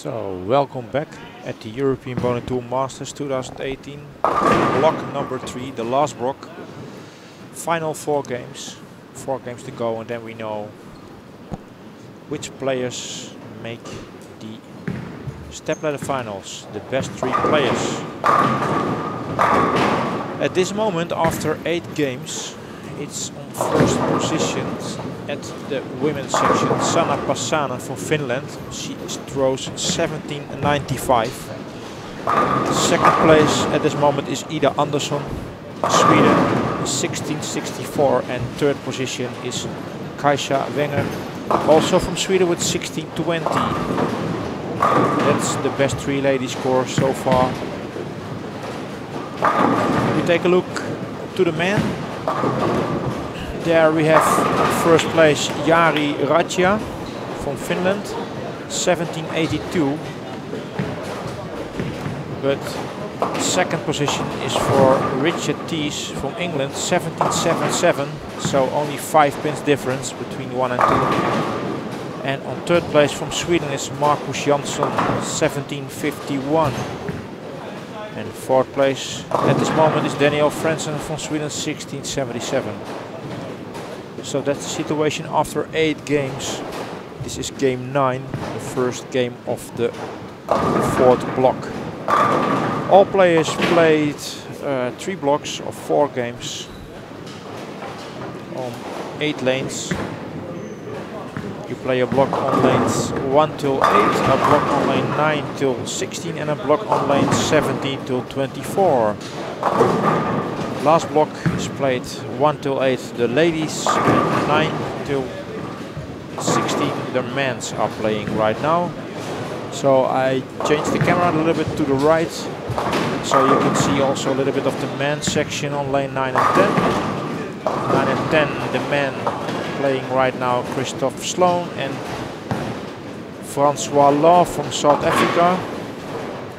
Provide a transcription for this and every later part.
So, welcome back at the European Bowling Tour Masters 2018. Block number 3, the last block. Final 4 games. 4 games to go, and then we know which players make the step ladder finals. The best 3 players. At this moment, after 8 games, it's on first position at the women's section. Sanna Passanen from Finland. She throws 17.95. Second place at this moment is Ida Andersson, Sweden, 16.64, and third position is Kaisa Wenger, also from Sweden, with 16.20. That's the best 3 lady score so far. We take a look to the men. There we have first place Jari Raja from Finland, 17.82. But second position is for Richard Thies from England, 17.77. So only 5 pins difference between 1 and 2. And on third place from Sweden is Marcus Jansson, 17.51. And fourth place at this moment is Daniel Frentzen from Sweden, 16.77. So that's the situation after 8 games. This is game 9, the first game of the 4th block. All players played 3 blocks of 4 games on 8 lanes. You play a block on lanes 1 till 8, a block on lane 9 till 16, and a block on lane 17 till 24. Last block is played 1 till 8 the ladies, and 9 till 16 the men's are playing right now. So I changed the camera a little bit to the right, so you can see also a little bit of the men's section on lane 9 and 10. 9 and 10 the men playing right now, Christoph Sloan and Francois Law from South Africa.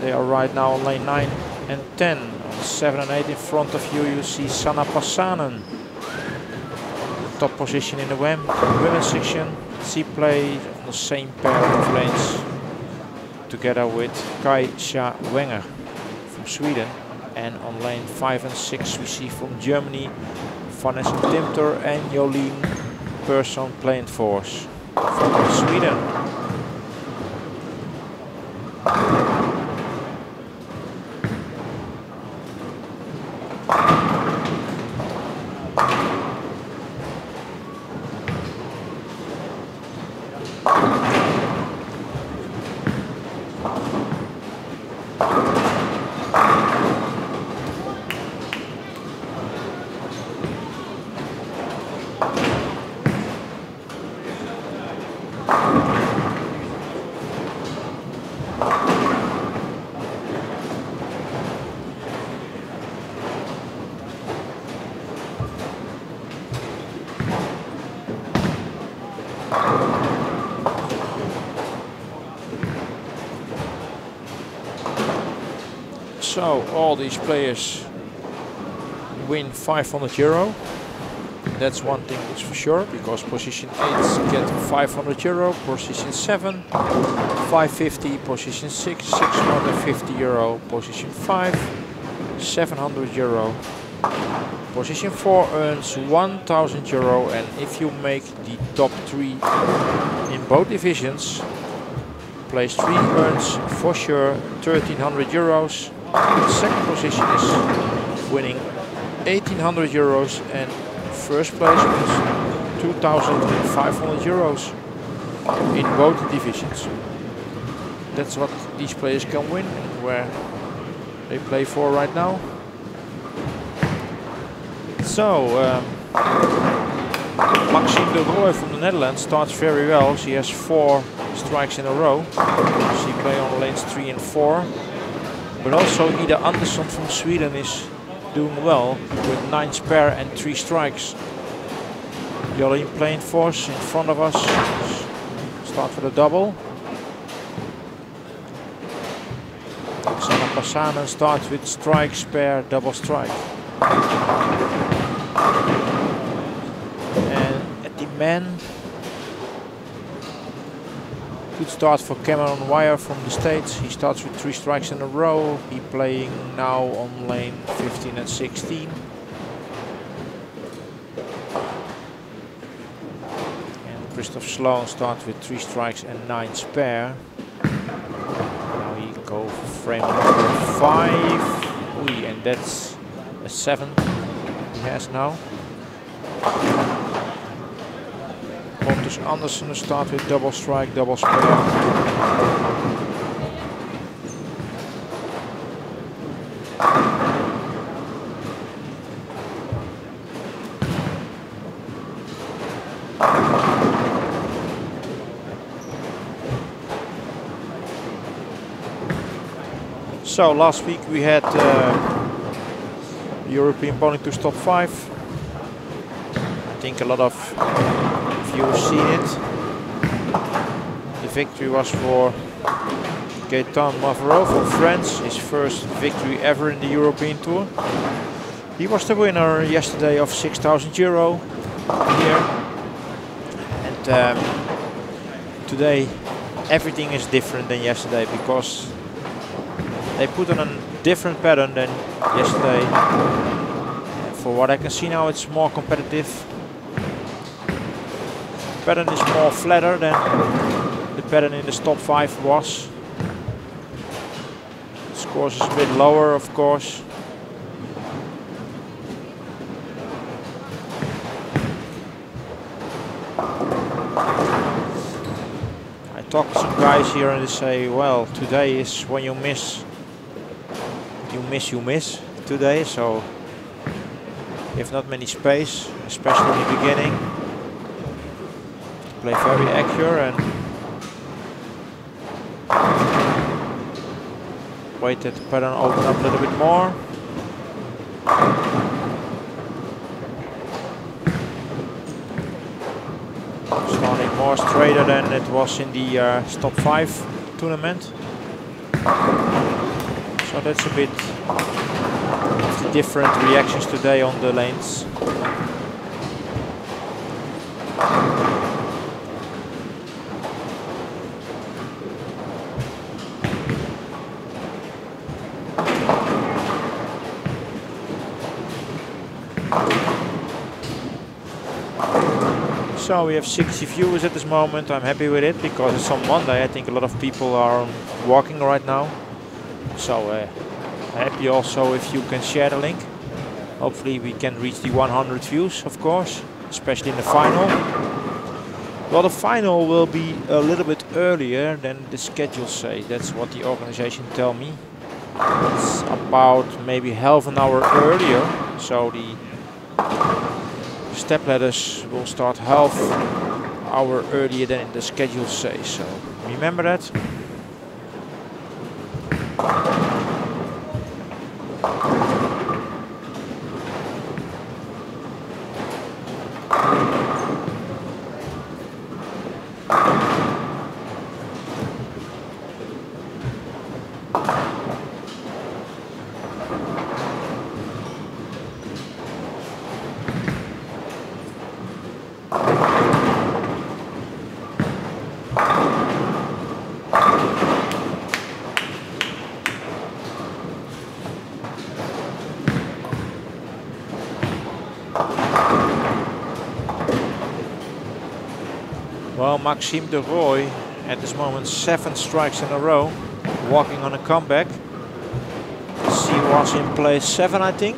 They are right now on lane 9 and 10. 7 and 8 in front of you, you see Sanna Passanen. The top position in the women's section. She played on the same pair of lanes together with Kaisa Wenger from Sweden. And on lane 5 and 6 we see from Germany Vanessa Timter and Jolien Persson playing force from Sweden. So all these players win €500. That's one thing that's for sure, because position 8 get €500, position 7 550, position 6 €650, position 5 €700, position 4 earns €1,000, and if you make the top 3 in both divisions, place 3 earns for sure €1,300. Second position is winning €1,800, and first place is €2,500 in both divisions. That's what these players can win and where they play for right now. So Maxime de Rooij from the Netherlands starts very well. She has 4 strikes in a row. She plays on lanes 3 and 4. But also Ida Andersson from Sweden is doing well with 9 spare and 3 strikes. Jolien playing force in front of us. Start for the double. Sanna Passanen starts with strike, spare, double strike. And at the men, Good start for Cameron Wire from the States. He starts with 3 strikes in a row. He's playing now on lane 15 and 16. And Christoph Sloan starts with 3 strikes and 9 spare. Now he goes for frame number 5. Ooh, and that's a 7 he has now. Pontus Andersen start with double strike, double spare. So last week we had European Bowling Tour top 5. I think a lot of you've seen it. The victory was for Gaëtan Mavro from France, his first victory ever in the European Tour. He was the winner yesterday of €6,000 here. And today everything is different than yesterday because they put on a different pattern than yesterday. And for what I can see now, it's more competitive. The pattern is more flatter than the pattern in the top 5 was. The scores is a bit lower, of course. I talk to some guys here and they say, well, today is when you miss today, so you have not many space, especially in the beginning. Play very accurate and wait that the pattern open up a little bit more. Starting more straighter than it was in the top 5 tournament. So that's a bit of the different reactions today on the lanes. So we have 60 viewers at this moment. I'm happy with it because it's on Monday. I think a lot of people are walking right now. So happy also if you can share the link. Hopefully we can reach the 100 views, of course, especially in the final. Well, the final will be a little bit earlier than the schedule says. That's what the organization tell me. It's about maybe half an hour earlier. So the step ladders will start half hour earlier than the schedule says. So remember that. Well, Maxime de Rooij at this moment 7 strikes in a row, walking on a comeback. He was in place 7, I think.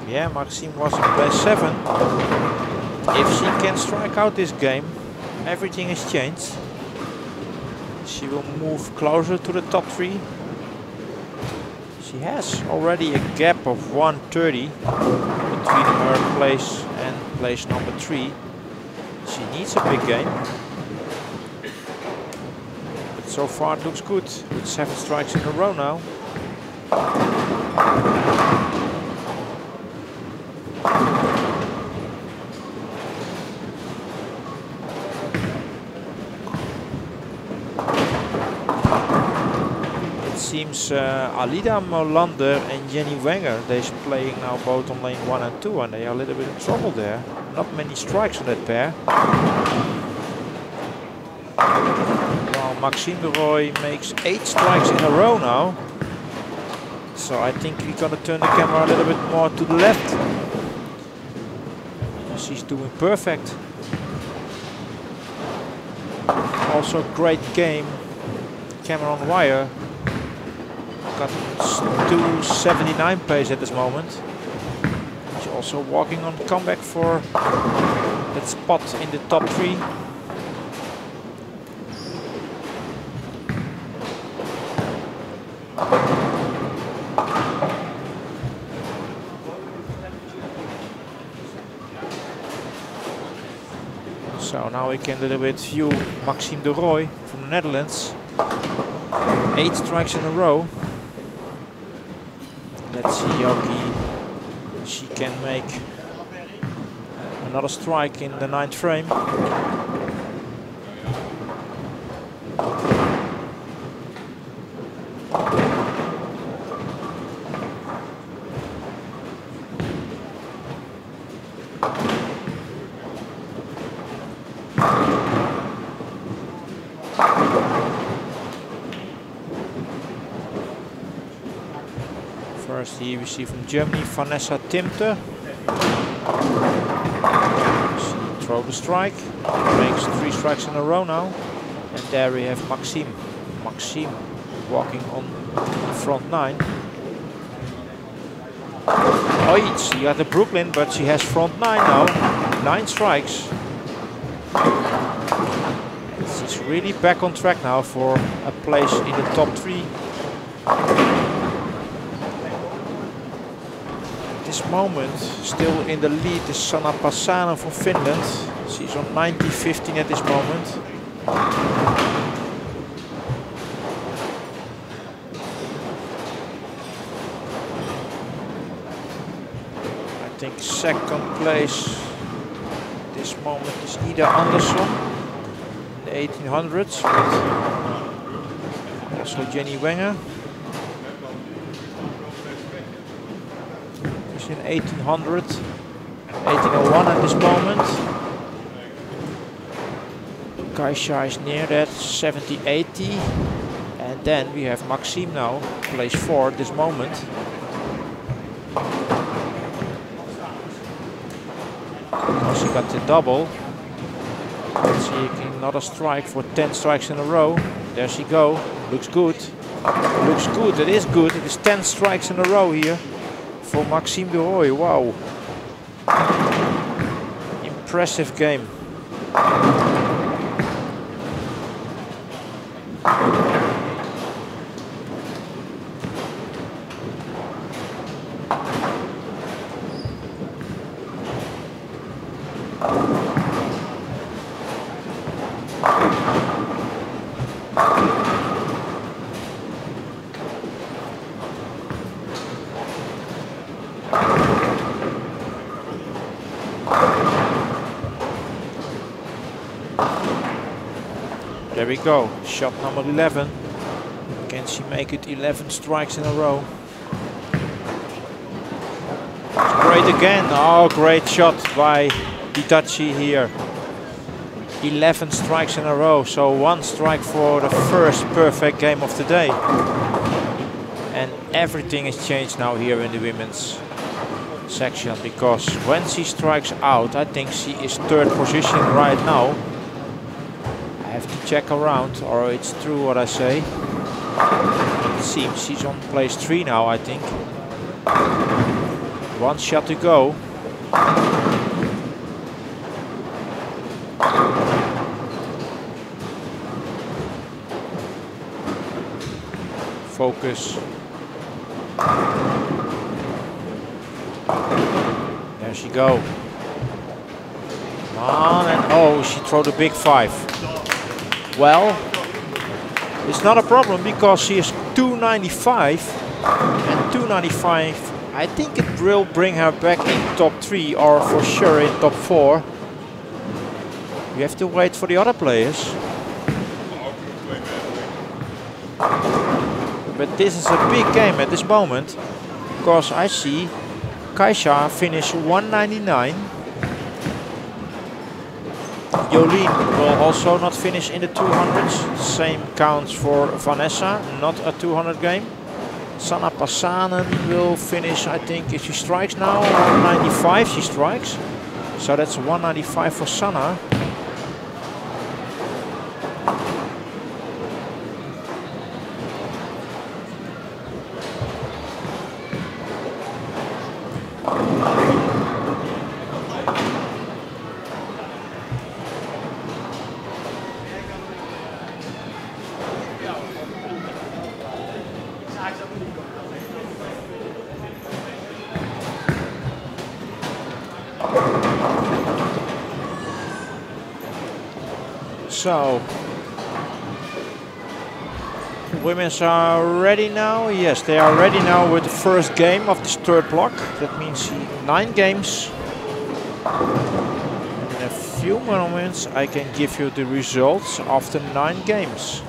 Yeah, Maxime was in place 7. If she can strike out this game, everything has changed. She will move closer to the top 3. She has already a gap of 130 between her place and place number 3. She needs a big game. But so far it looks good with 7 strikes in a row now. seems Alida Molander and Jenny Wenger, they're playing now both on lane 1 and 2, and they are a little bit in trouble there. Not many strikes on that pair. While Maxime de Rooij makes 8 strikes in a row now. So I think we're gonna turn the camera a little bit more to the left. She's doing perfect. Also great game. Cameron Wire got 279 pace at this moment. She's also walking on comeback for that spot in the top 3. So now we can a little bit view Maxime de Rooij from the Netherlands. 8 strikes in a row. Let's see how she can make another strike in the 9th frame. First here we see from Germany, Vanessa Timter. She throws the strike, makes 3 strikes in a row now. And there we have Maxime. Maxime walking on front 9. Oh, she got the Brooklyn, but she has front 9 now. 9 strikes. And she's really back on track now for a place in the top 3. This moment, still in the lead is Sanna Passano from Finland. She's on 90-15 at this moment. I think second place this moment is Ida Andersson in the 1800s. But also Jenny Wenger. In 1800, 1801 at this moment. Kaisha is near that, 70-80. And then we have Maxime now, place 4 at this moment. She got the double. Let's see, another strike for 10 strikes in a row. There she go, looks good. Looks good, it is good. It is 10 strikes in a row here. For Maxime de Rooij, wow. Impressive game. There we go, shot number 11. Can she make it 11 strikes in a row? It's great again. Oh, great shot by Hitachi here. 11 strikes in a row, so 1 strike for the first perfect game of the day. And everything has changed now here in the women's section, because when she strikes out, I think she is 3rd position right now. I have to check around, or it's true what I say. It seems she's on place 3 now, I think. 1 shot to go. Focus. There she go. On and oh, she threw the big 5. Well, it's not a problem because she is 295, and 295, I think it will bring her back in top 3 or for sure in top 4. You have to wait for the other players. But this is a big game at this moment, because I see Kaisha finish 199. Jolien will also not finish in the 200s. Same counts for Vanessa, not a 200 game. Sanna Passanen will finish, I think, if she strikes now, 195 she strikes. So that's 195 for Sanna. So, women's are ready now. Yes, they are ready now with the first game of this third block. That means 9 games. In a few moments I can give you the results after 9 games.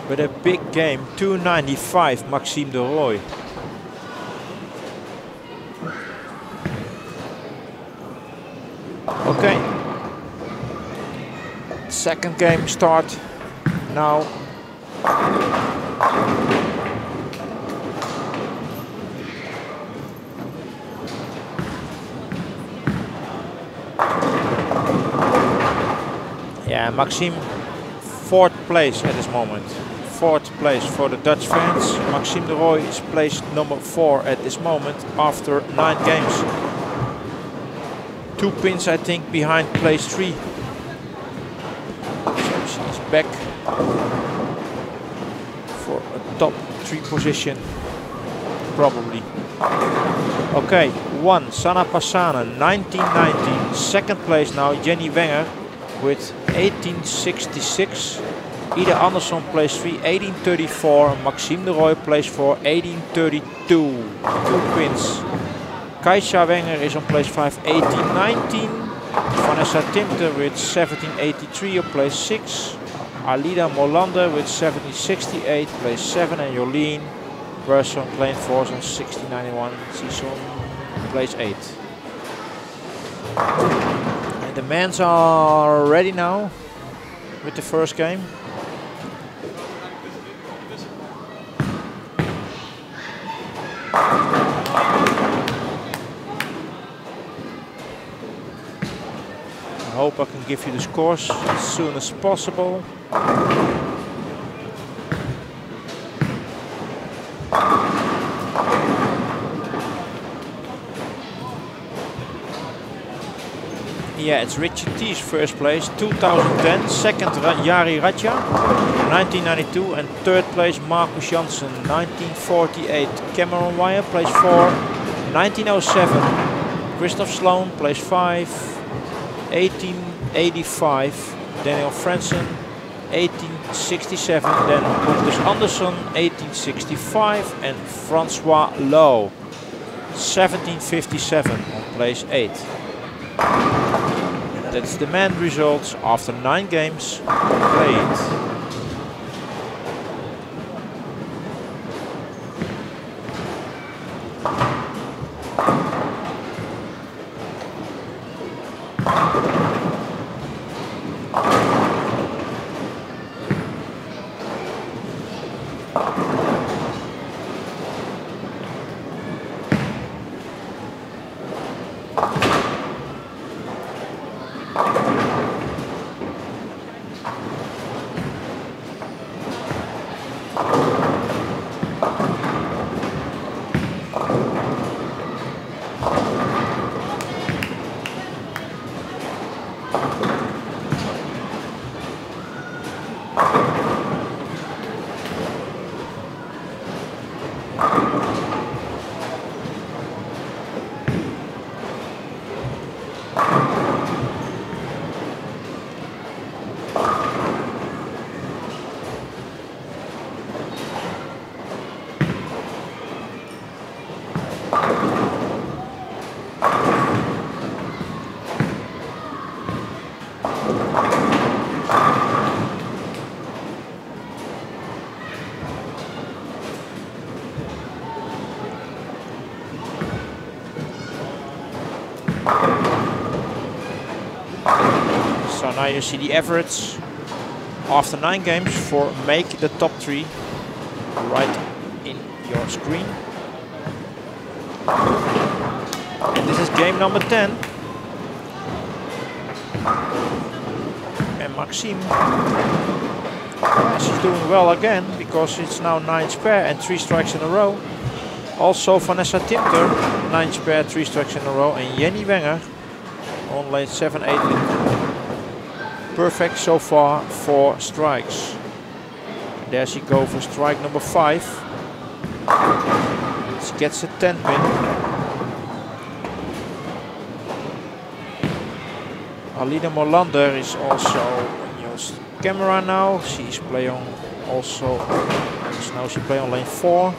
But a big game, 295, Maxime de Rooij. Okay. Second game start now. Yeah, Maxime, 4th place at this moment. 4th place for the Dutch fans. Maxime de Rooij is placed number 4 at this moment after 9 games. 2 pins, I think, behind place 3. So she's back for a top 3 position, probably. Okay, 1, Sanna Passanen, 1990. 2nd place now, Jenny Wenger with 1866. Ida Andersson place 3, 1834. Maxime de Rooij place 4, 1832. 2 pins. Kaisha Wenger is on place 5, 1819. Vanessa Timter with 1783 on place 6. Alida Molander with 1768, place 7. And Jolien Persson playing 4 on 1691. She's on place 8. And the men's are ready now with the first game. I hope I can give you the scores as soon as possible. Yeah, it's Richard T's first place, 2010. Second, Jari Radja, 1992. And third place, Marcus Janssen, 1948. Cameron Wire, place 4, 1907. Christoph Sloan, place 5, 1885. Daniel Fransen, 1867. Then Marcus Andersson, 1865. And Francois Lowe, 1757 on place 8. That's the men results after 9 games played. So now you see the average after 9 games for make the top 3 right in your screen. And this is game number 10. And Maxime, she's doing well again because it's now 9th pair and 3 strikes in a row. Also Vanessa Timter, 9th pair, 3 strikes in a row, and Jenny Wenger on lane 7, 8 with perfect so far, 4 strikes. There she goes for strike number 5. She gets a 10 pin. Alina Molander is also on your camera now. She's playing also, now she plays on lane 4.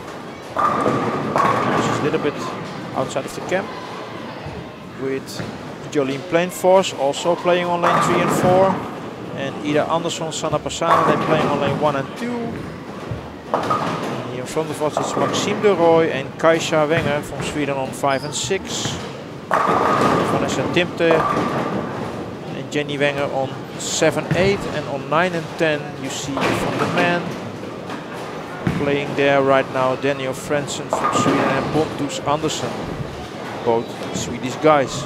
She's a little bit outside of the camp. With Jolene Plainforce also playing on lane 3 and 4. And Ida Andersson, Sanna Passano, they're playing on lane 1 and 2. And here in front of us is Maxime de Rooij and Kajsa Wenger from Sweden on 5 and 6. Vanessa Timte and Jenny Wenger on 7, 8. And on 9 and 10 you see from the men playing there right now Daniel Frentzen from Sweden and Pontus Andersson, both Swedish guys.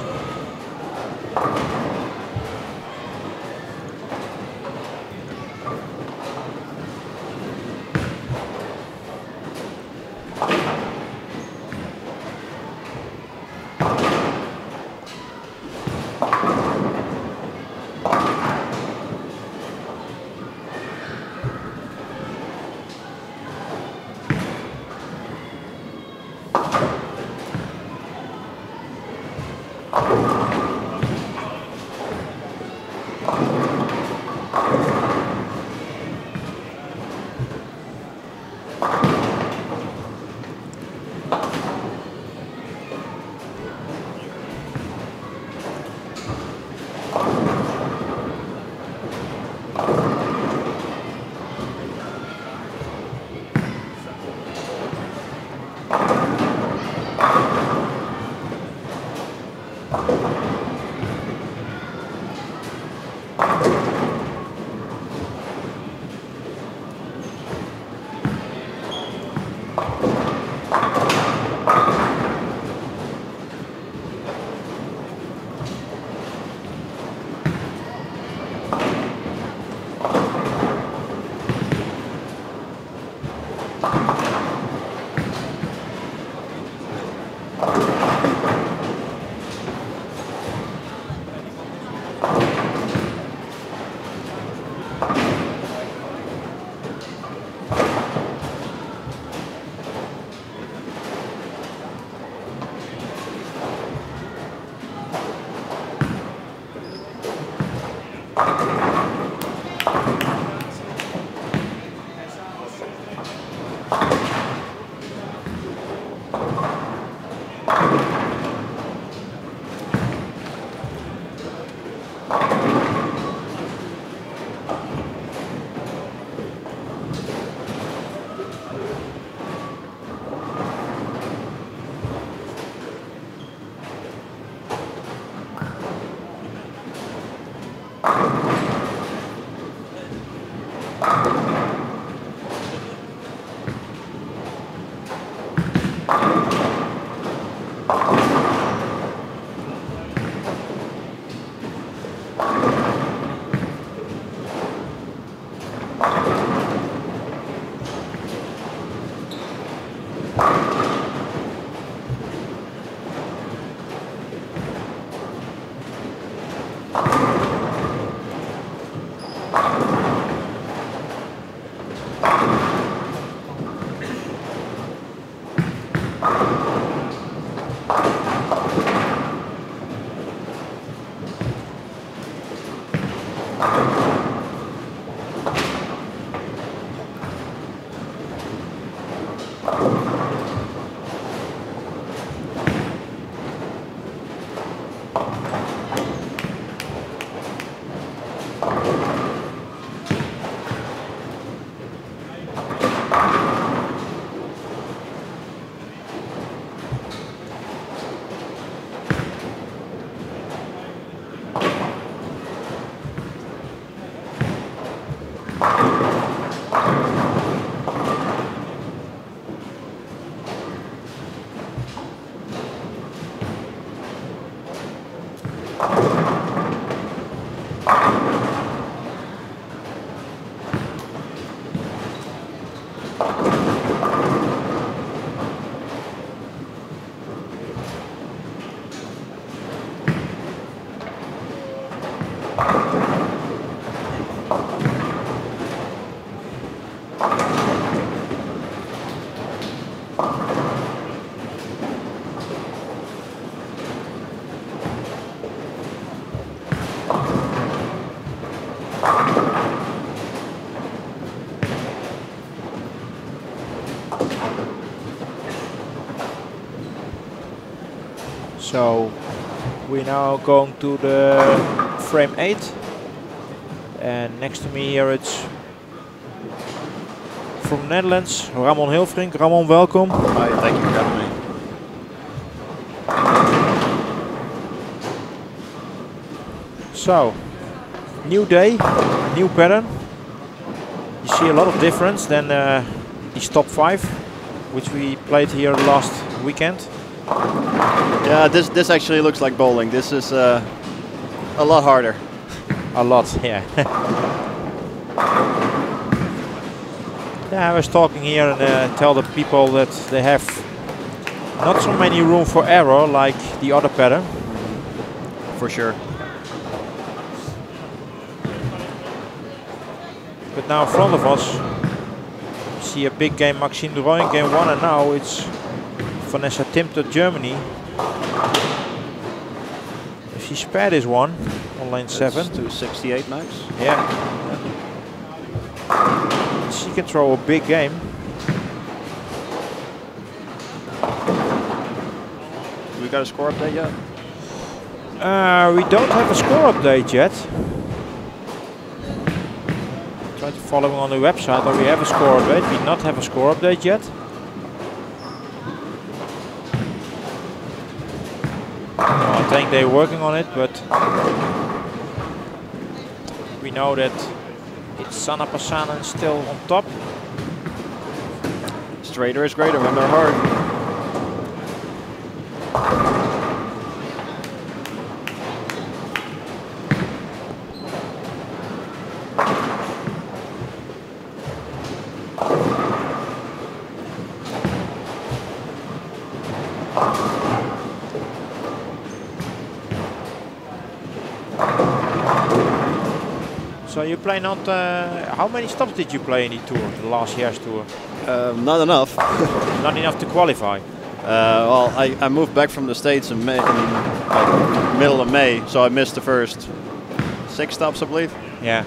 So we're now going to the frame 8, and next to me here it's from Netherlands, Ramon Hilfrink. Ramon, welcome. Hi, thank you for having me. So, new day, new pattern. You see a lot of difference than these top 5, which we played here last weekend. Yeah, this actually looks like bowling. This is a lot harder. A lot, yeah. Yeah, I was talking here and tell the people that they have not so many room for error like the other pattern. For sure. But now in front of us, we see a big game, Maxime de Rooij in game 1, and now it's Vanessa Timter, Germany. If she spared this one on lane 7. 268 max. Yeah. She can throw a big game. We got a score update yet? We don't have a score update yet. Try to follow on the website, or we have a score update. We not have a score update yet. I think they're working on it, but we know that it's Sanna Passanen still on top. Straighter is greater when they're hard. So you play not, how many stops did you play in the tour, the last year's tour? Not enough. Not enough to qualify. Well, I moved back from the States in May, like middle of May, so I missed the first 6 stops, I believe. Yeah.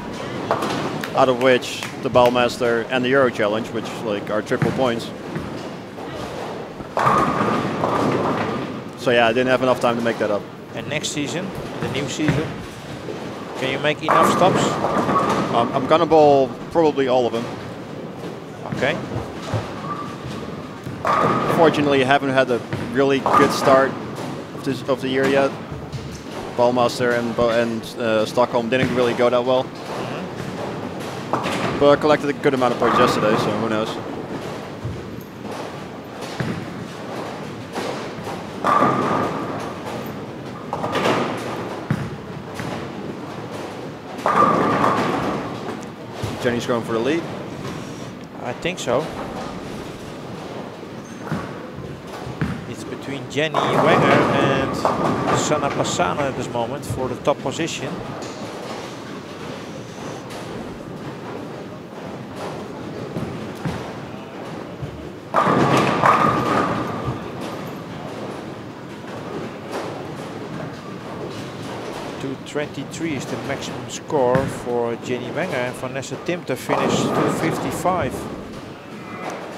Out of which the Ballmaster and the Euro Challenge, which like are triple points. So yeah, I didn't have enough time to make that up. And next season, the new season, can you make enough stops? I'm gonna bowl probably all of them. Okay. Fortunately, I haven't had a really good start of the year yet. Ballmaster and Stockholm didn't really go that well. But I collected a good amount of points yesterday, so who knows. Jenny's going for the lead. I think so. It's between Jenny Wenger and Sanna Passanen at this moment for the top position. .223 is the maximum score for Jenny Wenger, and Vanessa Timter finished 255.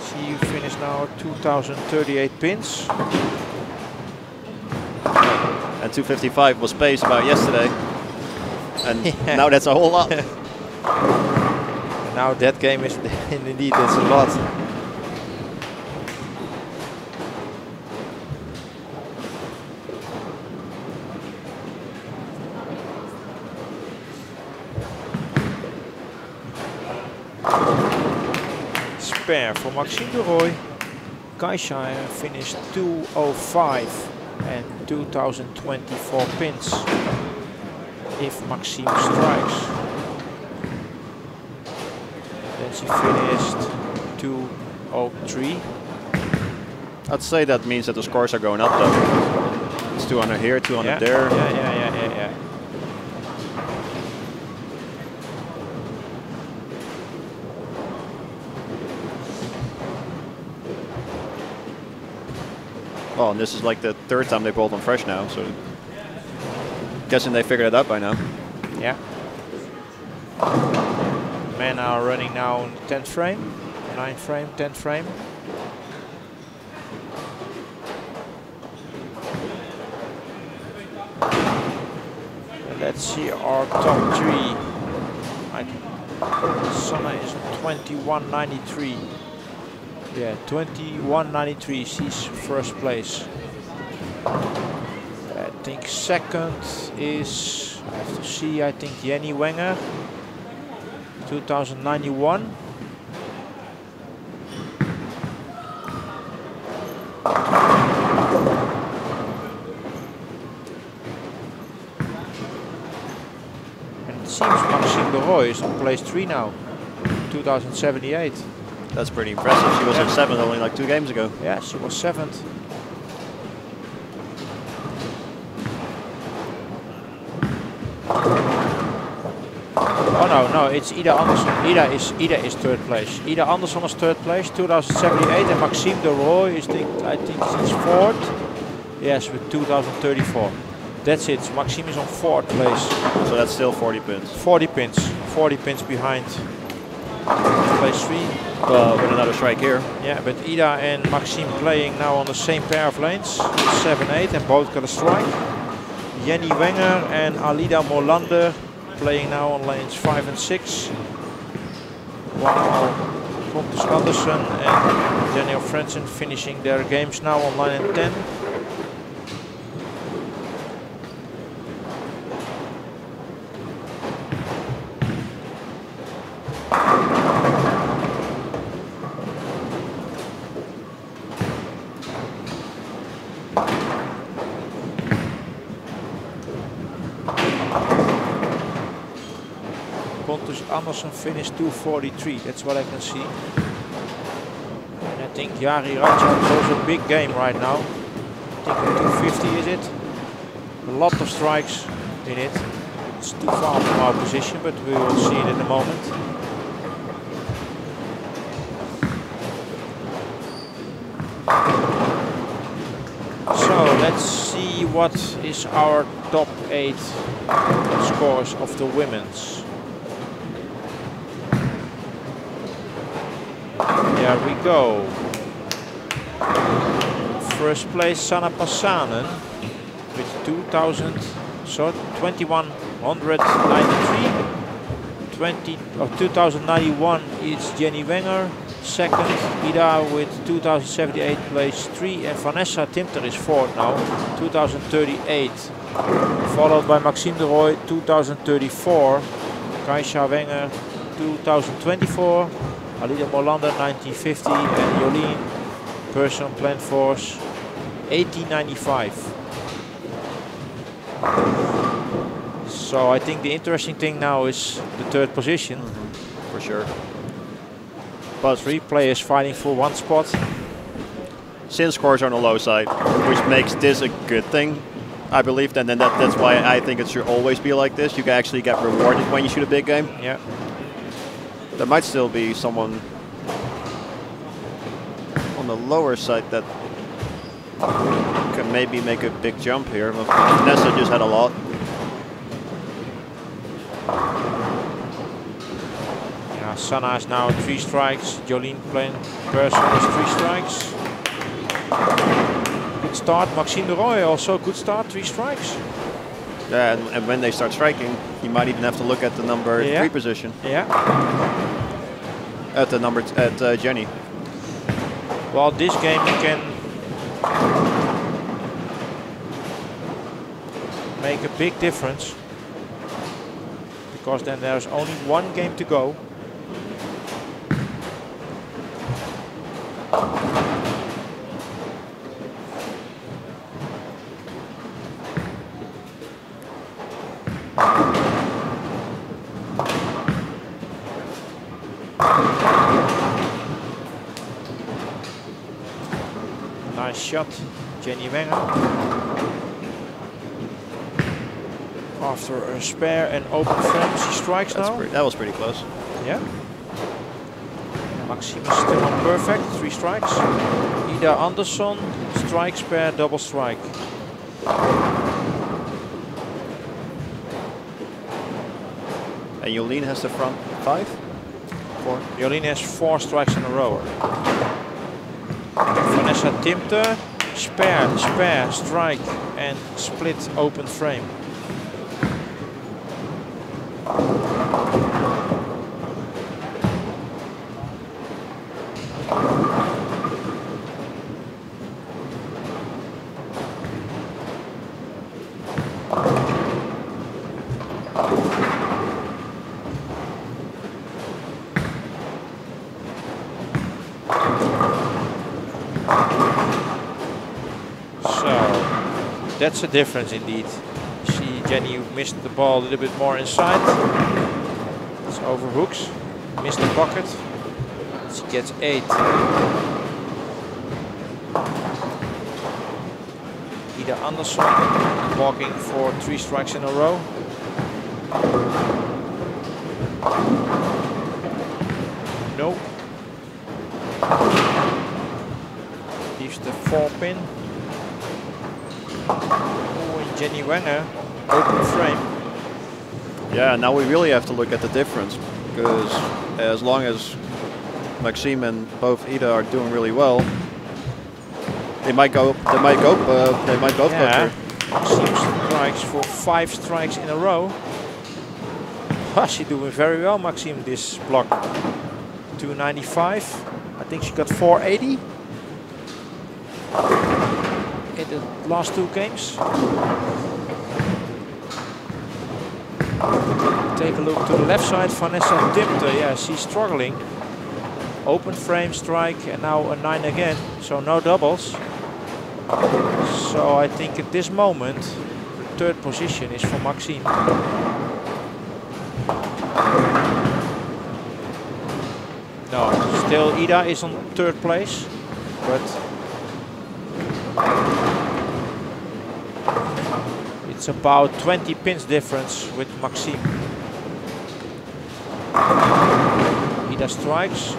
She finished now 2,038 pins. And 255 was pace about yesterday. And now that's a whole lot. Now that game is indeed that's a lot. Spare for Maxime de Rooij. Kaishire finished 205 and 2,024 pins if Maxime strikes. Then she finished 203. I'd say that means that the scores are going up though. It's 200 here, 200 there. Yeah. Oh, and this is like the third time they bowled on fresh now, so guessing they figured it out by now. Yeah. Men are running now in 10th frame, 9th frame, 10th frame. And let's see our top three. Sana is 21.93. Yeah, 21.93. She's first place. I think second is, I have to see, I think Jenny Wenger, 2091. And it seems Maxime Leroy is on place 3 now, 2078. That's pretty impressive. She was in 7th only like 2 games ago. Yeah, she was 7th. Oh no, it's Ida Anderson. Ida is 3rd place. Ida Anderson is 3rd place, 2078, and Maxime Leroy is, I think she's 4th. Yes, with 2034. That's it. Maxime is on 4th place. So that's still 40 pins. 40 pins. 40 pins behind place 3. With another strike here. Yeah, but Ida and Maxime playing now on the same pair of lanes, 7-8, and both got a strike. Jenny Wenger and Alida Molander playing now on lanes 5 and 6. While Pontus Andersen and Daniel Frentzen finishing their games now on line 10. Andersen finished 243, that's what I can see. And I think Jari Raja plays a big game right now. I think 250 is it. A lot of strikes in it. It's too far from our position, but we will see it in a moment. So let's see what is our top 8 scores of the women's. There we go. First place Sanna Passanen with 2193. 2091 is Jenny Wenger. Second, Ida with 2078 place 3, and Vanessa Timter is 4th now, 2038. Followed by Maxime Leroy, 2034. Kaisha Wenger, 2024. Alida Molander 1950 and Jolien Personal Plan Force 1895. So I think the interesting thing now is the 3rd position. For sure. But 3 players fighting for 1 spot. Since scores are on the low side, which makes this a good thing, I believe, and then that's why I think it should always be like this. You can actually get rewarded when you shoot a big game. Yeah. There might still be someone on the lower side that can maybe make a big jump here. Well, Vanessa just had a lot. Yeah, Sanna is now 3 strikes. Jolien playing person is 3 strikes. Good start. Maxime Leroy also good start, 3 strikes. Yeah, and when they start striking, you might even have to look at the number 3 position. Yeah. At the number at Jenny. Well, this game you can make a big difference, because then there's only 1 game to go. Nice shot, Jenny Wenger. After a spare and open frame, she strikes now. That was pretty close. Yeah. Maxime is still on perfect, 3 strikes. Ida Andersson, strike, spare, double strike. And Jolien has the front 5? 4. Jolien has 4 strikes in a row. Vanessa Timter, spare, spare, strike, and split open frame. That's a difference indeed. See, Jenny missed the ball a little bit more inside. It's over hooks. Missed the pocket. She gets 8. Ida Andersson walking for 3 strikes in a row. Nope. Leaves the 4 pin. Oh, and Jenny Wenger, open frame. Yeah, now we really have to look at the difference, because as long as Maxime and both Ida are doing really well, they might both go through. Maxime strikes for 5 strikes in a row. She's doing very well, Maxime, this block. 295. I think she got 480. In the last 2 games. Take a look to the left side, Vanessa Timter. Yeah, she's struggling. Open frame strike and now a 9 again, so no doubles. So I think at this moment the 3rd position is for Maxime. No, still Ida is on 3rd place, but it's about 20 pins difference with Maxime. Ida strikes.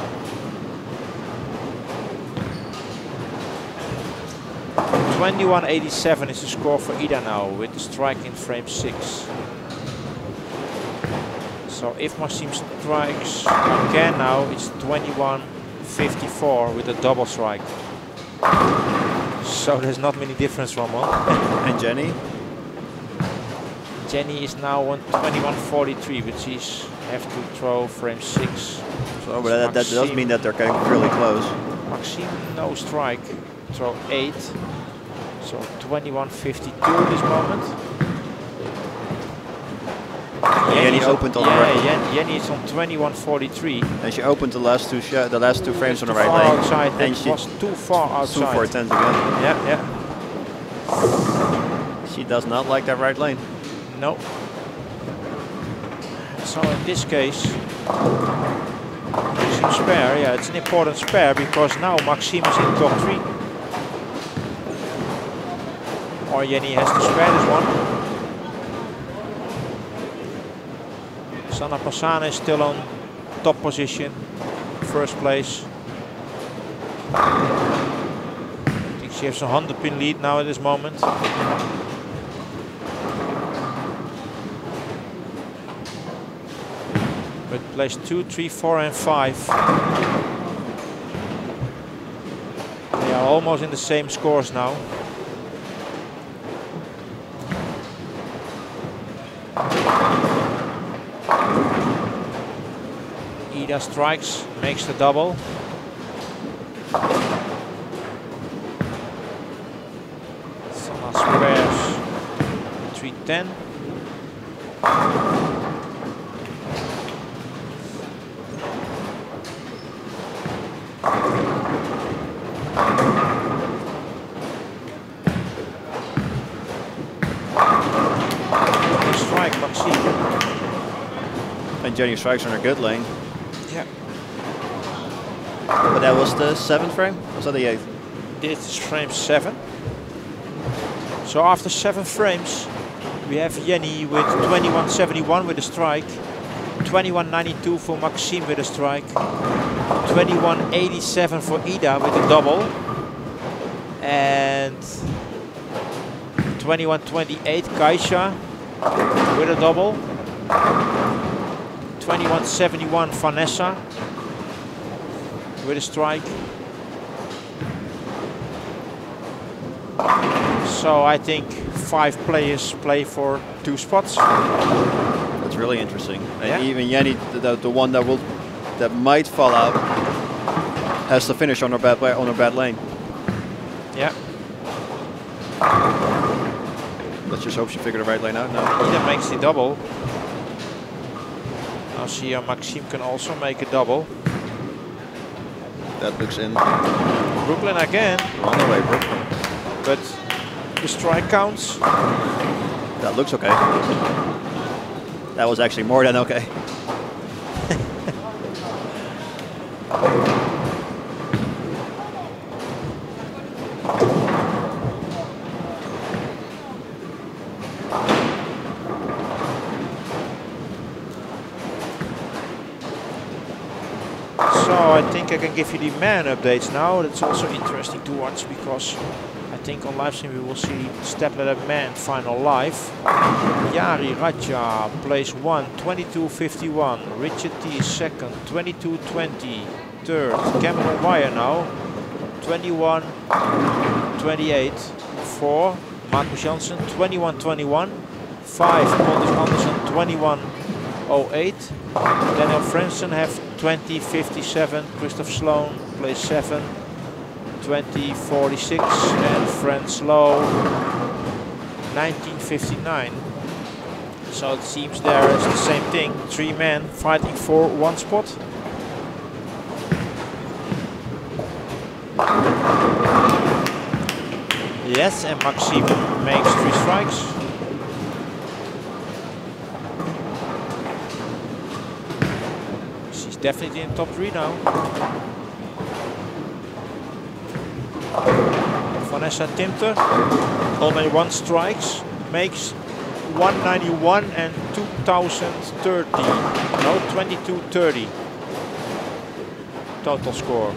$21.87 is the score for Ida now with the strike in frame 6. So if Maxime strikes again now, it's 21.54 with a double strike. So there's not many difference, Rommel. And Jenny? Jenny is now on 21.43, but she's have to throw frame 6. So but that does mean that they're getting really close. Maxime no strike, throw 8. So 21.52 at this moment. Jenny opened on the right. Yeah, Jenny is on 21.43. And she opened the last two frames on the right lane. Outside, and she was too far outside. 2 for 10 again. Yeah. She does not like that right lane. No. So in this case, Maxime spare. Yeah, it's an important spare because now Maxime is in top 3. Or Jenny has to spare this one. Sanna Passana is still on top position, 1st place. I think she has a 100 pin lead now at this moment. But place 2, 3, 4 and 5. They are almost in the same scores now. Ida strikes, makes the double. Sanna spares 310. Strike Maxime. And Jenny strikes on her good lane. Yeah. But that was the 7th frame? Or was that the 8th? This is frame 7. So after 7 frames, we have Jenny with 21.71 with a strike. 21.92 for Maxime with a strike. 21.87 for Ida with a double. And 21.28 Kaisha with a double. 21.71 Vanessa with a strike. So I think 5 players play for 2 spots. That's really interesting. And yeah. Even Jenny, the one that might fall out, has to finish on her bad lane. Yeah. Let's just hope she figured the right lane out now. Ida makes the double. Now see Maxime can also make a double. That looks in. Brooklyn again. On the way, Brooklyn. But the strike counts. That looks okay. That was actually more than okay. So I think I can give you the man updates now. That's also interesting to watch because I think on live stream we will see step ladder man final live. Yari Raja place 1, 22.51. Richard T is second, 22.20. Third, Cameron Wire now, 21.28. 4, Marcus Janssen, 21.21. 5, Anders Andersen, 21.08. Daniel Frenson have 20.57. Christoph Sloan plays 7, 20.46. And Franz Lowe, 19.59. So it seems there is the same thing. 3 men fighting for 1 spot. Yes, and Maxime makes 3 strikes. She's definitely in top 3 now. Vanessa Tinter, only 1 strikes, makes 191 and 2030. No, 2230 total score.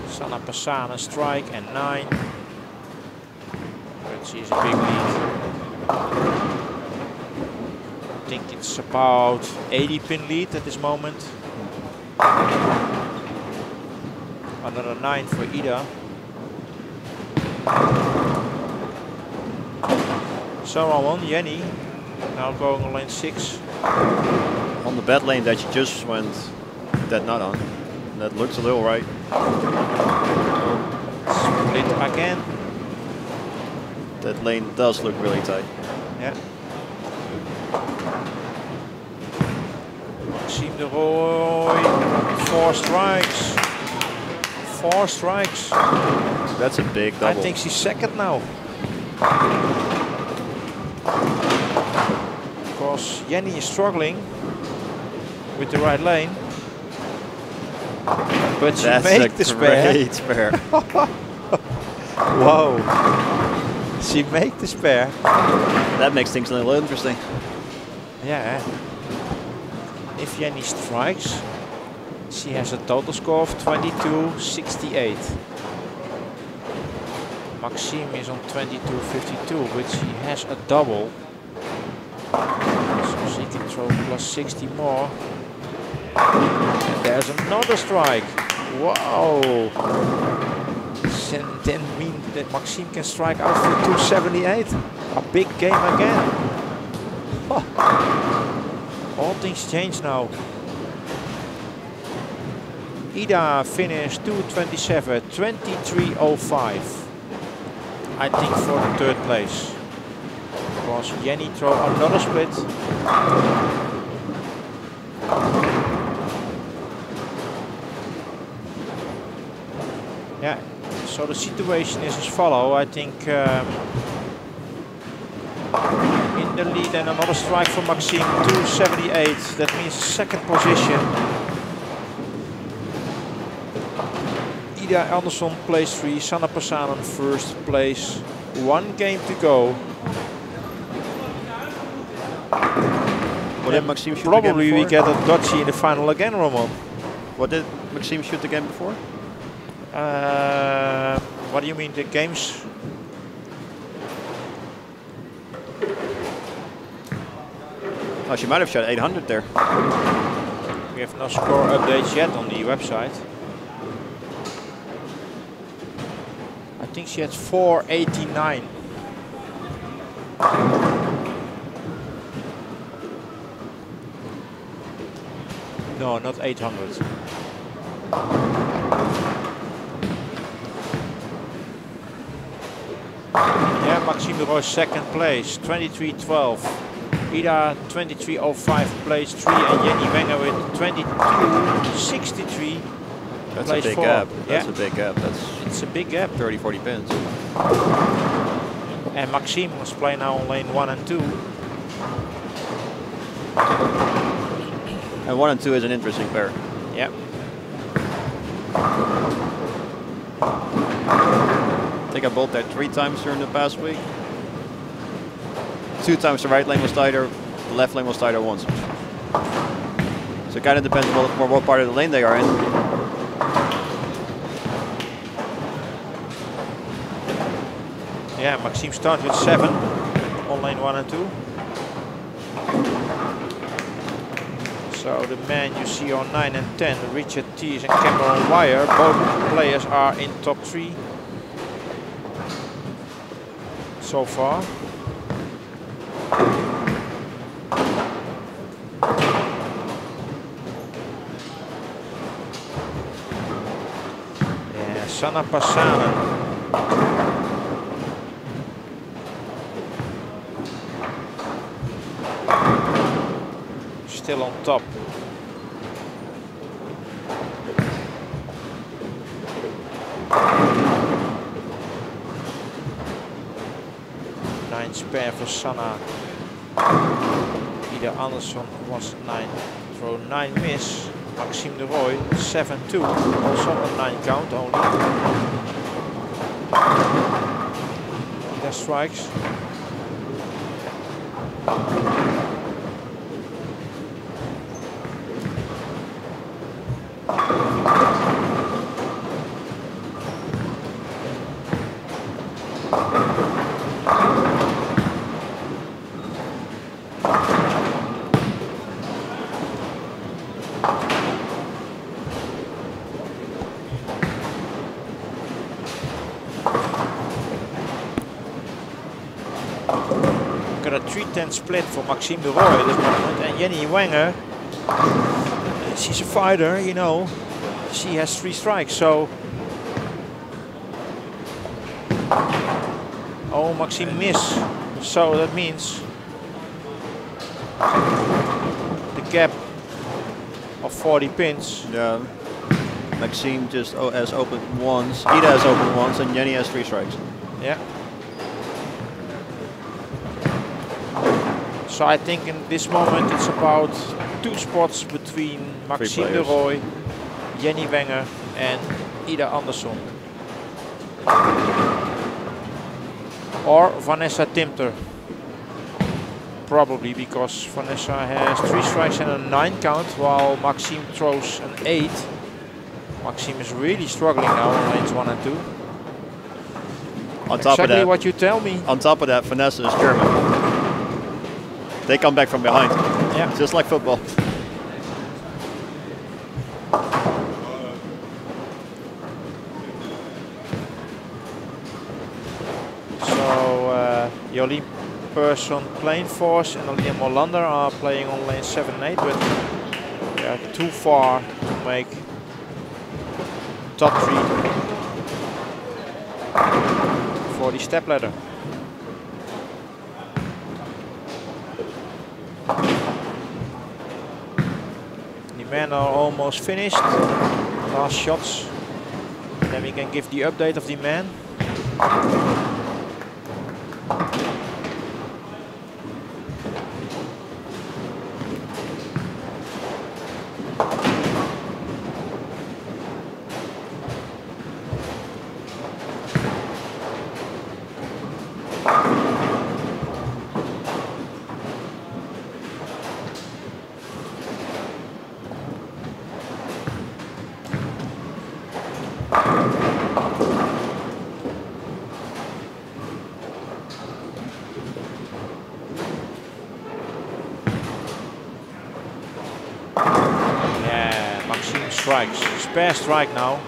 Sana Passana strike and 9. But she's a big lead. I think it's about 80 pin lead at this moment. Another 9 for Ida. So on Jenny now going on lane 6. On the bad lane that she just went, that not on. That looks a little right. Split again. That lane does look really tight. Yeah. Maxime de Rooij, 4 strikes. 4 strikes. That's a big double. I think she's second now. Because Jenny is struggling with the right lane. But she made the spare. Great spare. Wow. She made the spare. That makes things a little interesting. Yeah. If Jenny strikes, she has a total score of 22.68. Maxime is on 22.52, but she has a double. So she can throw plus 60 more. And there's another strike. Wow. And then mean that Maxime can strike out for 278. A big game again. Oh. All things change now. Ida finished 227, 23.05. I think for the 3rd place. Because Jenny throw another split. Yeah, so the situation is as follow. I think the lead and another strike from Maxime, 278. That means second position. Ida Andersson place 3, Sanna Passanen first place. 1 game to go. What did Maxime shoot Probably again we get a dodgy in the final again, Roman. What did Maxime shoot the game before? What do you mean, the games? Oh, she might have shot 800 there. We have no score updates yet on the website. I think she had 489. No, not 800. Yeah, Maxime de Roy second place, 23.12. Ida 23.05 place 3 and Jenny Wenger with 22.63. That's a big gap. That's a big gap. It's a big gap. 30, 40 pins. And Maxime was playing now on lane 1 and 2. And 1 and 2 is an interesting pair. Yeah. I think I bowled that 3 times during the past week. 2 times the right lane was tighter, the left lane was tighter once. So it kind of depends on what part of the lane they are in. Yeah, Maxime starts with 7 on lane 1 and 2. So the man you see on 9 and 10, Richard Thies and Cameron Wire, both players are in top 3 so far. Yeah, Sanna Passanen. Still on top. Nine spare for Sanna. Ida Andersson was 9, throw 9 miss. Maxime de Roy 7-2, also a 9 count only. Ida strikes. Got a 3-10 split for Maxime de Roy at this moment, and Jenny Wenger, she's a fighter, you know, she has 3 strikes, so... Oh, Maxime miss, so that means the gap of 40 pins. Yeah, Maxime just has opened once, Ida has opened once, and Jenny has 3 strikes. Yeah. So I think in this moment it's about 2 spots between Maxime de Roy, Jenny Wenger and Ida Andersson. Or Vanessa Timter. Probably because Vanessa has 3 strikes and a 9 count while Maxime throws an 8. Maxime is really struggling now on lanes 1 and 2. On top exactly of that, what you tell me. On top of that, Vanessa is German. They come back from behind. Yeah. Just like football. So Jolien Persson, Plain Force and Liam Molander are playing on lane 7 and 8, but they are too far to make top 3 for the step ladder. The men are almost finished. Last shots. Then we can give the update of the man. strikes. Spare strike now.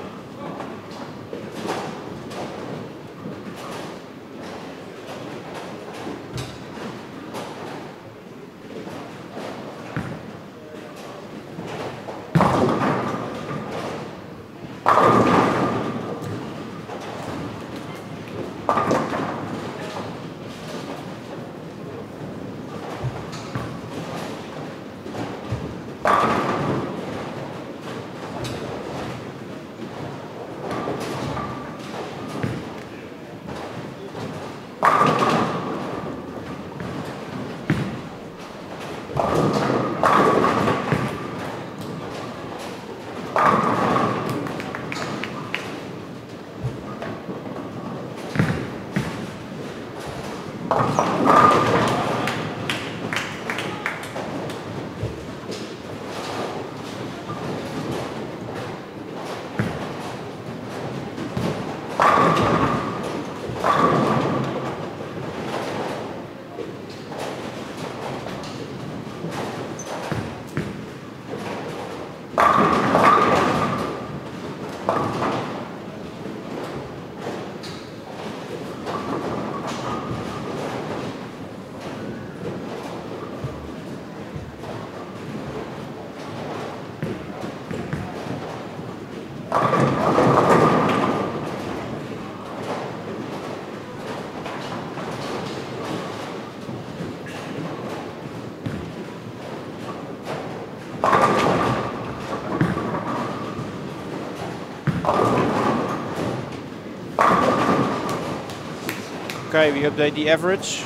Okay, we update the average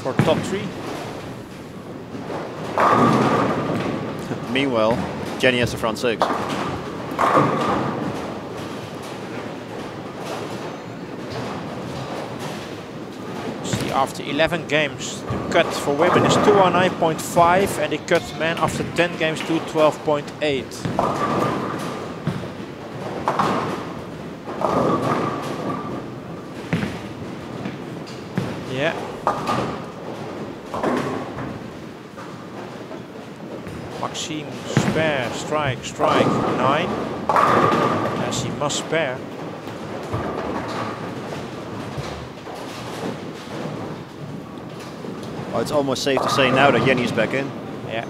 for top 3. Meanwhile, Jenny has the front 6. See, after 11 games, the cut for women is 209.5 and the cut men after 10 games to 12.8. Yeah. Maxime, spare, strike, 9. Yes, he must spare. Oh, it's almost safe to say now that Jenny's back in. Yeah.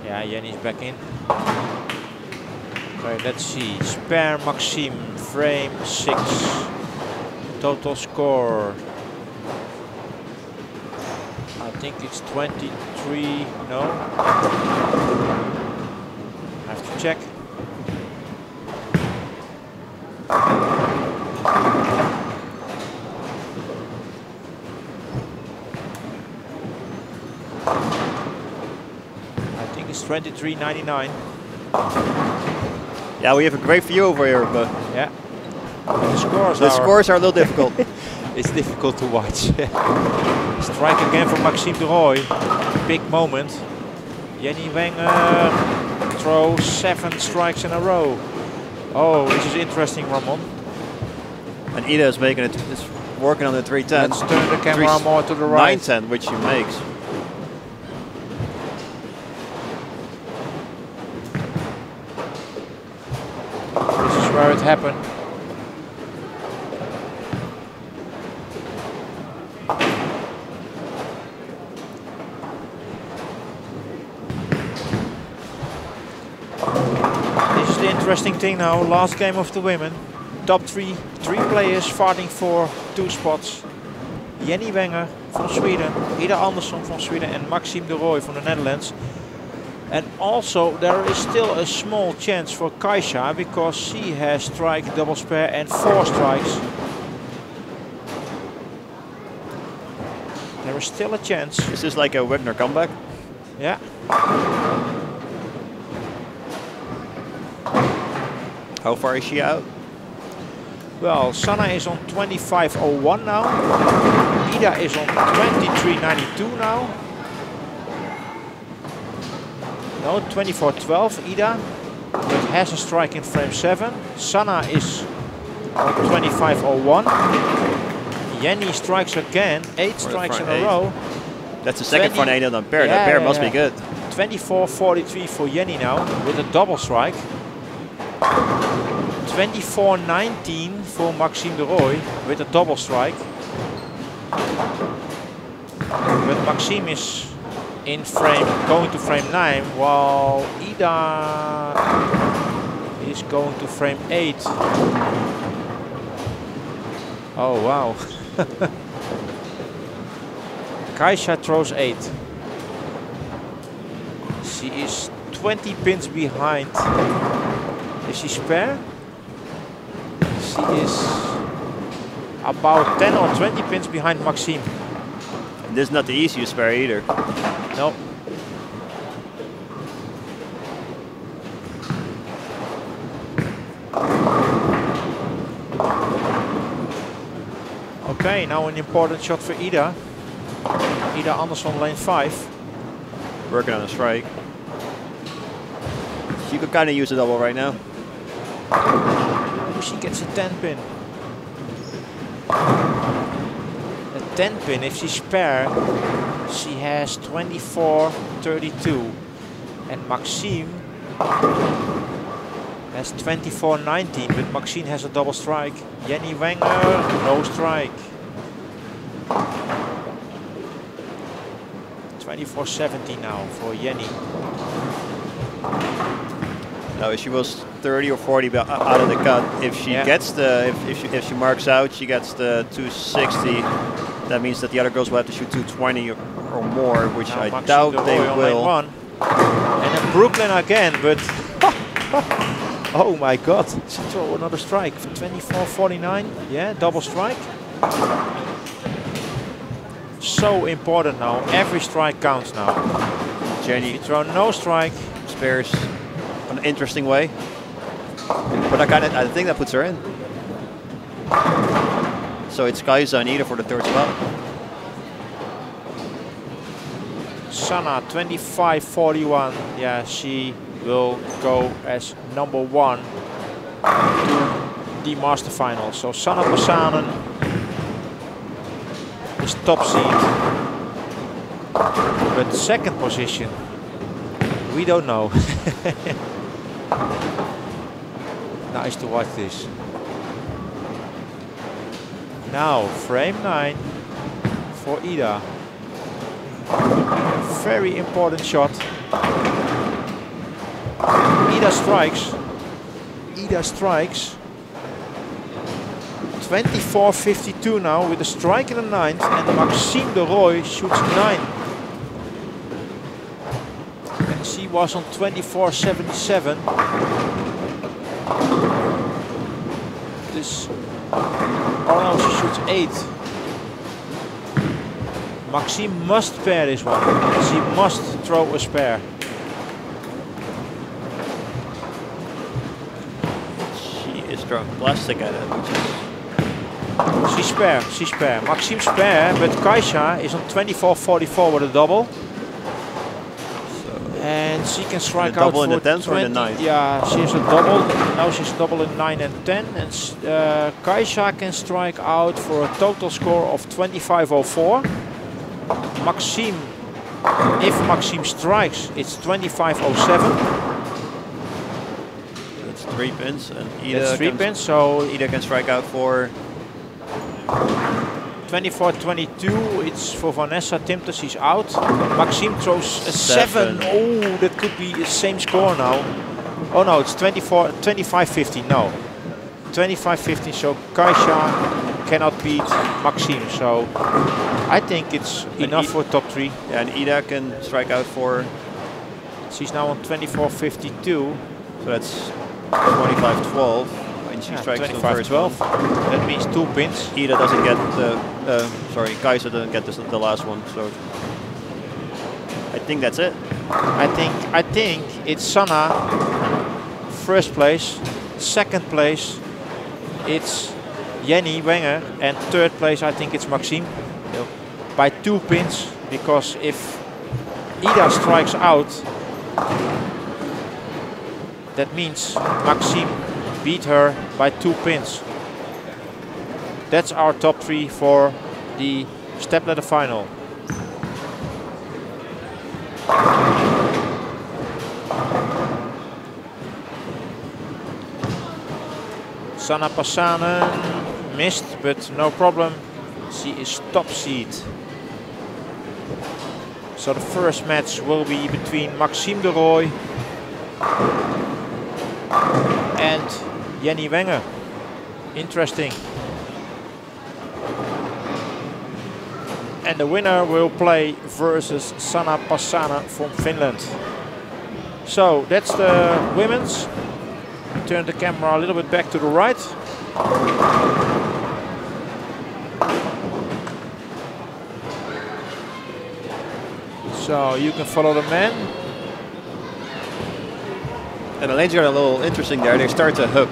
Yeah, Jenny's back in. Okay, let's see. Spare Maxime, frame 6. Total score. I think it's 23. No. I have to check. I think it's 23.99. Yeah, we have a great view over here, but yeah. The scores are a little difficult. It's difficult to watch. Strike again from Maxime de Rooij. Big moment. Jenny Wenger throws 7 strikes in a row. Oh, this is interesting, Ramon. And Ida is making it. Is working on the 310. Let's turn the camera more to the right. 910, which she makes. This is where it happened. Interesting thing now, last game of the women. Top 3 players fighting for 2 spots. Jenny Wenger from Sweden, Ida Andersson from Sweden and Maxime de Rooij from the Netherlands. And also there is still a small chance for Kaisha because she has strike, double spare and 4 strikes. There is still a chance. Is this like a Wagner comeback? Yeah. How far is she out? Well, Sanna is on 25.01 now. Ida is on 23.92 now. No, 24.12 Ida. But has a strike in frame 7. Sanna is on 25.01. Jenny strikes again. 8 strikes in a row. That's the second for an 8 on pair. Yeah, that pair must be good. 24-43 for Jenny now with a double strike. 24-19 for Maxime de Rooij with a double strike. But Maxime is in frame, going to frame 9, while Ida is going to frame 8. Oh wow. Kaisha throws 8. She is 20 pins behind. Is she spare? She is about 10 or 20 pins behind Maxime. And this is not the easiest spare either. No. Okay, now an important shot for Ida. Ida Andersson, lane 5. Working on a strike. She could kind of use a double right now. Oh, she gets a 10 pin. A 10 pin, if she's spare, she has 24-32. And Maxime has 24-19, but Maxime has a double strike. Jenny Wenger, no strike. 24-17 now for Jenny. Now, if she was 30 or 40 out of the cut, if she gets the, if she marks out, she gets the 260. That means that the other girls will have to shoot 220 or more, which now I doubt they will. And then Brooklyn again, but oh my God, she throw another strike. 24-49, yeah, double strike. So important now. Every strike counts now. Jenny, you throw no strike. Spares an interesting way, but I think that puts her in. So it's Kaisa and Ida for the third spot. Sanna 25-41. Yeah, she will go as #1 to the master final. So Sanna Passanen is top seed, but second position we don't know. Nice to watch this. Now frame 9 for Ida. Very important shot. Ida strikes. Ida strikes. 24-52 now with a strike in the 9th, and Maxime de Rooij shoots 9. And she was on 24-77. This, oh no, she shoots 8. Maxime must spare this one. She must throw a spare. She is throwing plastic at it, which is... She's spare, she's spare. Maxime spare, but Kaisha is on 24-44 with a double. And she can strike out double for in the 10th or in the 9th? Yeah, she has a double. Now she's double in 9 and 10. And Kaisha can strike out for a total score of 25-04. Maxime, if Maxime strikes, it's 25-07. That's 3 pins, and Ida 3 pins, so Ida can strike out for 24-22. It's for Vanessa Timter, she's out. Maxime throws a 7. Oh, that could be the same score now. Oh no, it's 25-15. No, 25-15. So Kaisha cannot beat Maxime. So I think it's enough for top 3. Yeah, and Ida can strike out for... She's now on 24-52. So that's 25-12. And she strikes 25-12. That means 2 pins. Ida doesn't get the... sorry, Kaisa doesn't get the last one. So I think that's it. I think it's Sanna, first place. Second place, it's Jenny Wenger, and third place I think it's Maxime. By 2 pins, because if Ida strikes out, that means Maxime beat her by 2 pins. That's our top 3 for the stepladder final. Sanna Passanen missed, but no problem. She is top seed. So the first match will be between Maxime de Rooij and Jenny Wenger. Interesting. And the winner will play versus Sanna Passanen from Finland. So that's the women's. Turn the camera a little bit back to the right. So you can follow the men. And the lanes are a little interesting there. They start to hook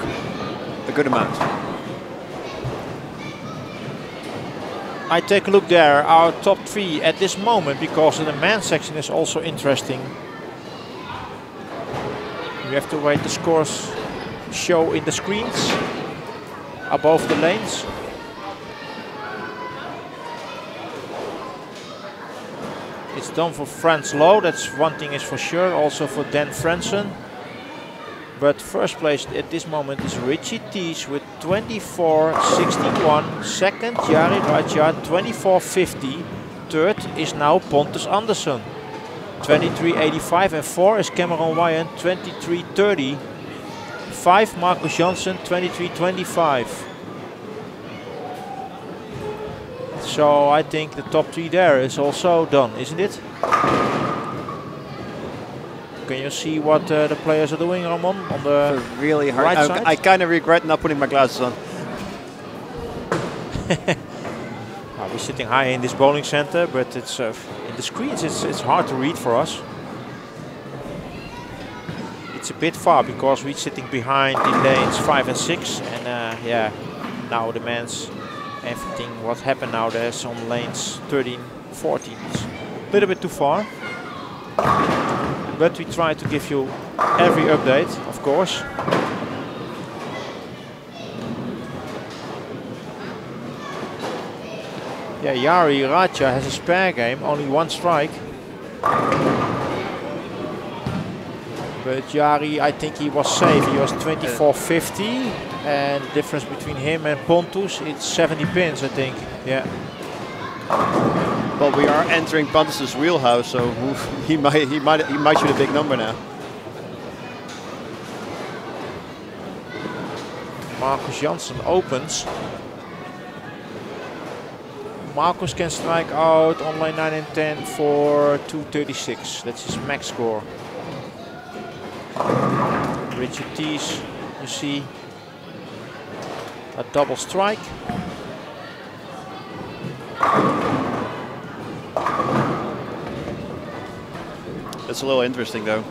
a good amount. I take a look there, our top 3 at this moment, because the men's section is also interesting. We have to wait the scores show in the screens above the lanes. It's done for Frans Low, that's one thing is for sure, also for Dan Fransen. But first place at this moment is Richie Thies with 24.61. Second, Jari Raja 24.50. Third is now Pontus Andersson 23.85. And 4 is Cameron Wyan 23.30. 5 Marcus Janssen 23.25. So I think the top 3 there is also done, isn't it? Can you see what the players are doing, Ramon, on the really hard. right side? I kind of regret not putting my glasses on. We're sitting high in this bowling center, but it's in the screens it's hard to read for us. It's a bit far because we're sitting behind the lanes 5 and 6, and yeah, now the men's everything what happened now there's on lanes 13, 14. It's a little bit too far. But we try to give you every update, of course. Yeah, Jari Raja has a spare game, only 1 strike. But Jari, I think he was safe. He was 24.50, and the difference between him and Pontus, it's 70 pins, I think. Yeah. Well, we are entering Pontus's wheelhouse, so he might shoot a big number now. Marcus Janssen opens. Marcus can strike out on line 9 and 10 for 236. That's his max score. Richard Thies, you see a double strike. That's a little interesting though.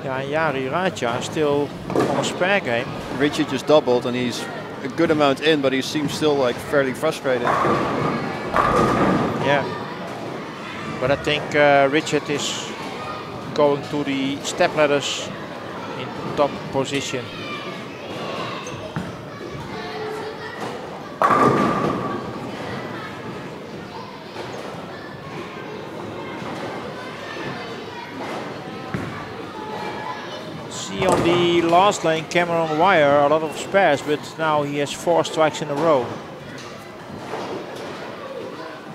Yeah, Jari Raja still on a spare game. Richard just doubled and he's a good amount in, but he seems still like fairly frustrated. Yeah, but I think Richard is going to the step ladders in top position. See on the last lane, Cameron Wire, a lot of spares, but now he has 4 strikes in a row.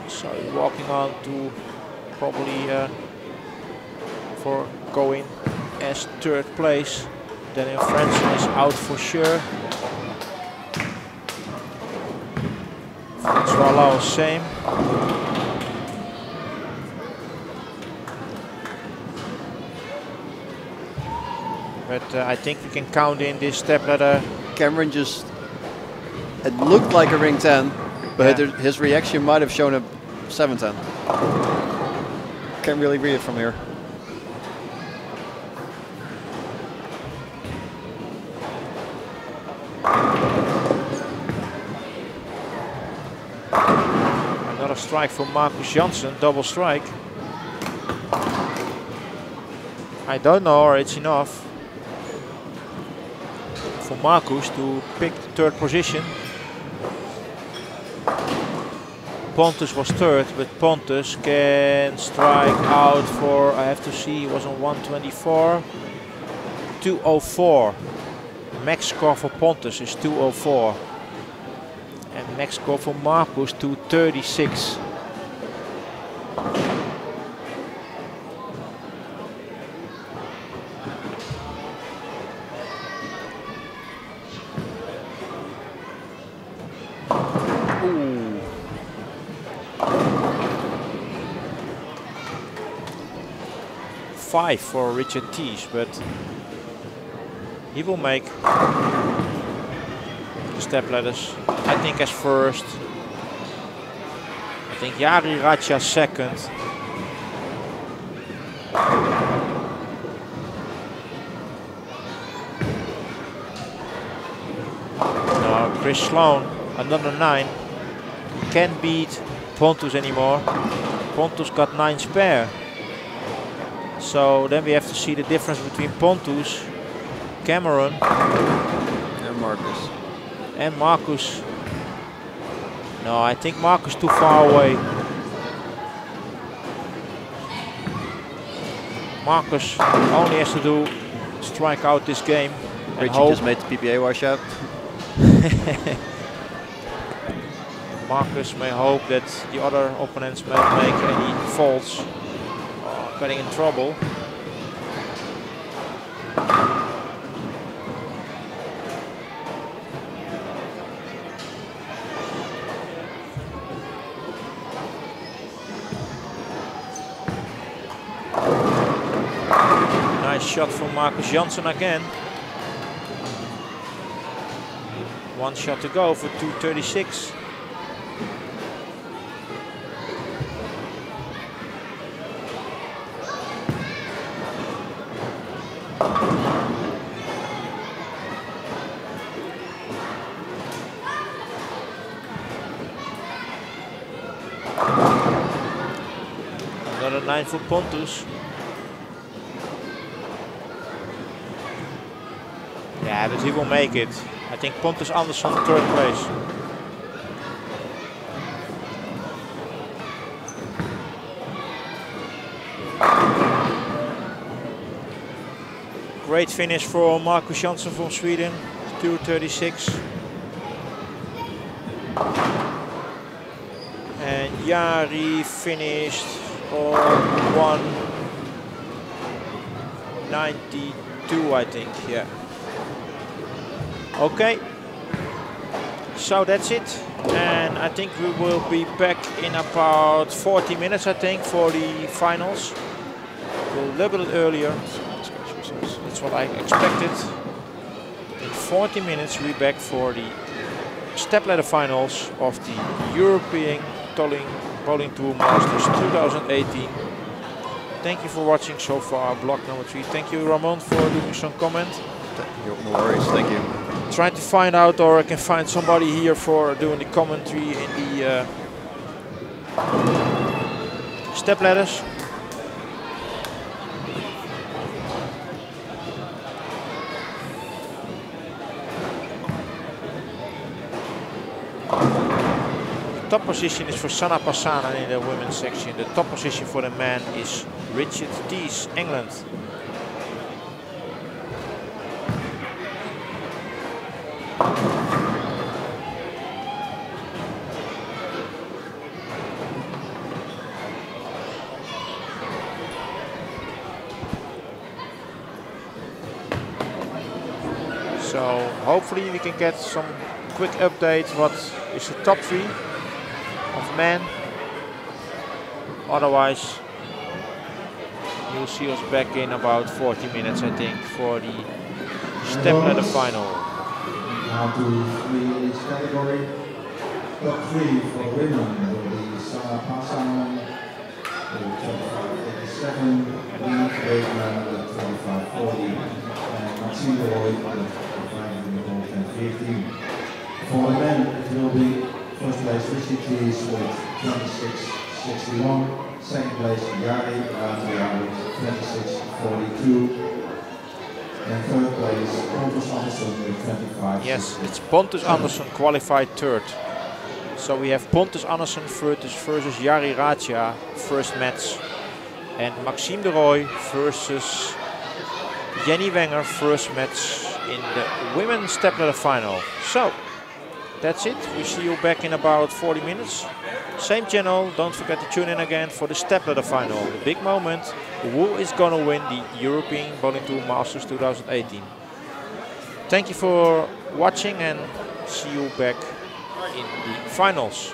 So he's walking on to probably for going as 3rd place. Daniel Fransen is out for sure. Francois Lau, same. But I think we can count in this step ladder. Cameron just, it looked like a ring 10, but yeah, his reaction might have shown a 7-10. Can't really read it from here. Another strike from Marcus Janssen, double strike. I don't know, or it's enough for Marcus to pick the 3rd position. Pontus was 3rd, but Pontus can strike out for, I have to see, he was on 124, 204. max score for Pontus is 204. And max score for Marcus 236. Ooh. Five for Richard Tees, but he will make the step ladders. I think as first. I think Jari Raja second. No, Chris Sloan, another 9. Can't beat Pontus anymore. Pontus got 9 spare. So then we have to see the difference between Pontus, Cameron, And Marcus. and Marcus. No, I think Marcus too far away. Marcus only has to do strike out this game. And Richie hope. just made the PPA washout. Marcus may hope that the other opponents may make any faults or getting in trouble. Nice shot from Marcus Janssen again. One shot to go for 236. Another 9 for Pontus. Yeah, but he will make it. I think Pontus Andersson, 3rd place. Great finish for Marcus Janssen from Sweden, 236. And Jari finished on 192, I think, yeah. Okay, so that's it, and I think we will be back in about 40 minutes, I think, for the finals. A little bit earlier, that's what I expected. In 40 minutes we're back for the stepladder finals of the European Bowling Tour Masters 2018. Thank you for watching so far, block number 3. Thank you, Ramon, for doing some comment. No worries, thank you. Trying to find out, or I can find somebody here for doing the commentary in the step ladders. The top position is for Sana Pasana in the women's section. The top position for the man is Richard Tees, England. So hopefully we can get some quick update what is the top 3 of men. Otherwise you'll see us back in about 40 minutes, I think, for the step ladder final. Now to 3 in each category. Top 3 for women will be Sana Pasana with 25.87, Lee Wegner with 25.40, and Maxime Roy with 25.15. For the men, it will be first place Richie Tees with 26.61, second place Jari Raja with 26.42. And third place, Pontus Andersson with 25. Yes, it's Pontus Andersson qualified 3rd. So we have Pontus Andersson versus Jari Raja, first match. And Maxime de Rooij versus Jenny Wenger, first match in the women's stepladder final. So that's it. We see you back in about 40 minutes. Same channel. Don't forget to tune in again for the stepladder final. The big moment. Who is going to win the European Bowling Tour Masters 2018? Thank you for watching and see you back in the finals.